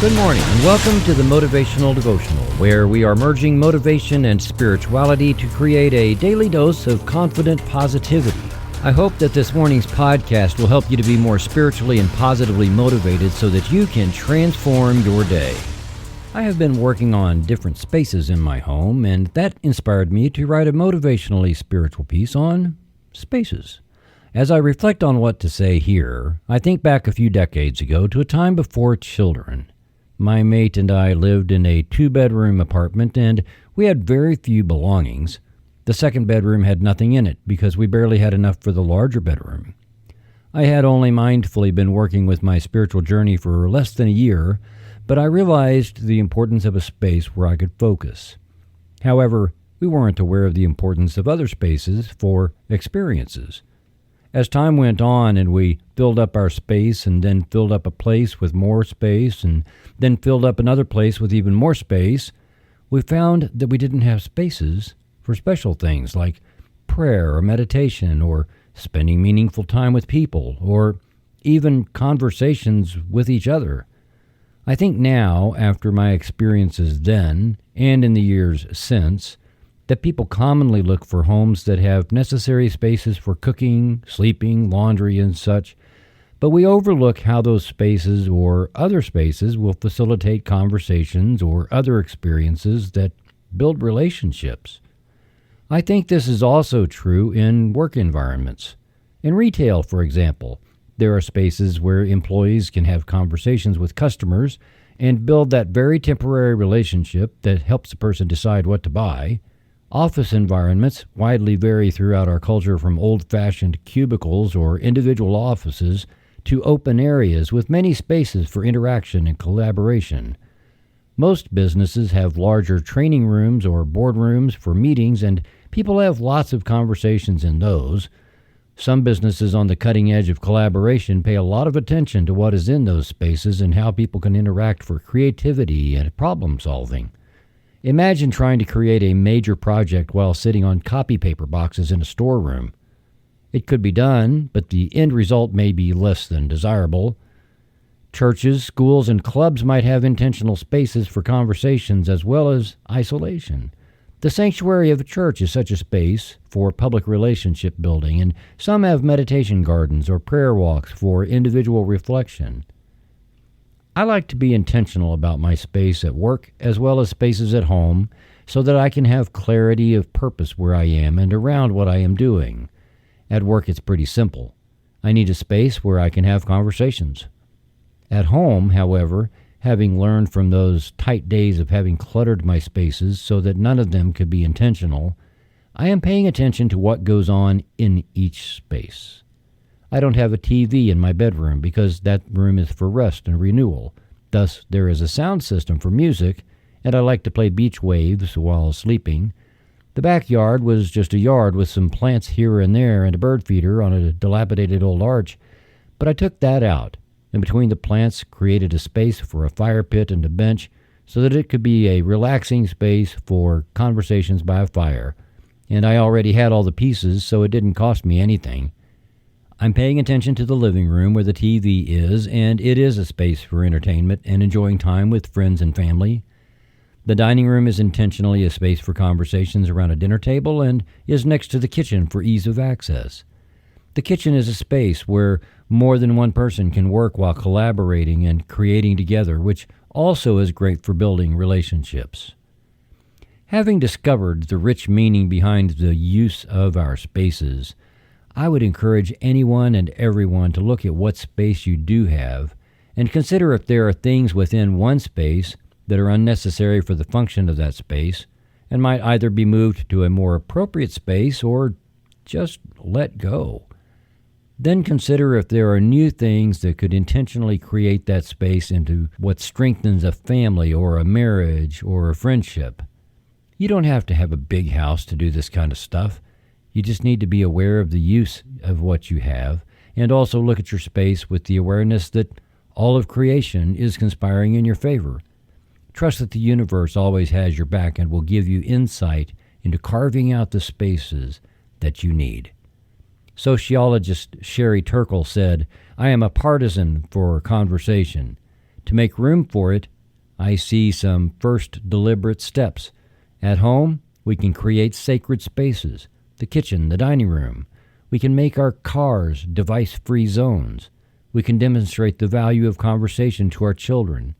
Good morning and welcome to the Motivational Devotional, where we are merging motivation and spirituality to create a daily dose of confident positivity. I hope that this morning's podcast will help you to be more spiritually and positively motivated so that you can transform your day. I have been working on different spaces in my home, and that inspired me to write a motivationally spiritual piece on spaces. As I reflect on what to say here, I think back a few decades ago to a time before children. My mate and I lived in a 2-bedroom apartment, and we had very few belongings. The second bedroom had nothing in it because we barely had enough for the larger bedroom. I had only mindfully been working with my spiritual journey for less than a year, but I realized the importance of a space where I could focus. However, we weren't aware of the importance of other spaces for experiences. As time went on and we filled up our space and then filled up a place with more space and then filled up another place with even more space, we found that we didn't have spaces for special things like prayer or meditation or spending meaningful time with people or even conversations with each other. I think now, after my experiences then and in the years since, that people commonly look for homes that have necessary spaces for cooking, sleeping, laundry, and such, but we overlook how those spaces or other spaces will facilitate conversations or other experiences that build relationships. I think this is also true in work environments. In retail, for example, there are spaces where employees can have conversations with customers and build that very temporary relationship that helps a person decide what to buy. Office environments widely vary throughout our culture from old-fashioned cubicles or individual offices to open areas with many spaces for interaction and collaboration. Most businesses have larger training rooms or boardrooms for meetings, and people have lots of conversations in those. Some businesses on the cutting edge of collaboration pay a lot of attention to what is in those spaces and how people can interact for creativity and problem solving. Imagine trying to create a major project while sitting on copy paper boxes in a storeroom. It could be done, but the end result may be less than desirable. Churches, schools, and clubs might have intentional spaces for conversations as well as isolation. The sanctuary of a church is such a space for public relationship building, and some have meditation gardens or prayer walks for individual reflection. I like to be intentional about my space at work as well as spaces at home so that I can have clarity of purpose where I am and around what I am doing. At work, it's pretty simple. I need a space where I can have conversations. At home, however, having learned from those tight days of having cluttered my spaces so that none of them could be intentional, I am paying attention to what goes on in each space. I don't have a TV in my bedroom because that room is for rest and renewal. Thus, there is a sound system for music, and I like to play beach waves while sleeping. The backyard was just a yard with some plants here and there and a bird feeder on a dilapidated old arch, but I took that out, and between the plants created a space for a fire pit and a bench so that it could be a relaxing space for conversations by a fire. And I already had all the pieces, so it didn't cost me anything. I'm paying attention to the living room where the TV is, and it is a space for entertainment and enjoying time with friends and family. The dining room is intentionally a space for conversations around a dinner table and is next to the kitchen for ease of access. The kitchen is a space where more than one person can work while collaborating and creating together, which also is great for building relationships. Having discovered the rich meaning behind the use of our spaces, I would encourage anyone and everyone to look at what space you do have and consider if there are things within one space that are unnecessary for the function of that space and might either be moved to a more appropriate space or just let go. Then consider if there are new things that could intentionally create that space into what strengthens a family or a marriage or a friendship. You don't have to have a big house to do this kind of stuff. You just need to be aware of the use of what you have and also look at your space with the awareness that all of creation is conspiring in your favor. Trust that the universe always has your back and will give you insight into carving out the spaces that you need. Sociologist Sherry Turkle said, "I am a partisan for conversation. To make room for it, I see some first deliberate steps. At home, we can create sacred spaces, the kitchen, the dining room. We can make our cars device-free zones. We can demonstrate the value of conversation to our children.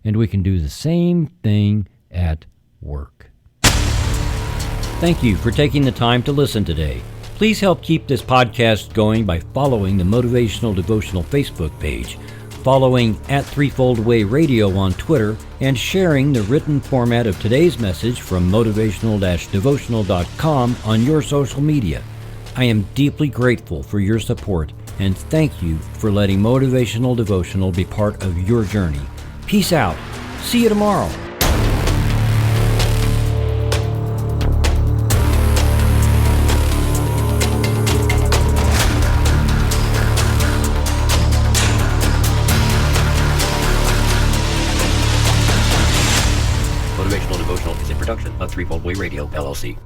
And we can do the same thing at work. Thank you for taking the time to listen today. Please help keep this podcast going by following the Motivational Devotional Facebook page, following at Threefold Way Radio on Twitter, and sharing the written format of today's message from motivational-devotional.com on your social media. I am deeply grateful for your support, and thank you for letting Motivational Devotional be part of your journey. Peace out. See you tomorrow. Motivational Devotional is a production of Threefold Way Radio, LLC.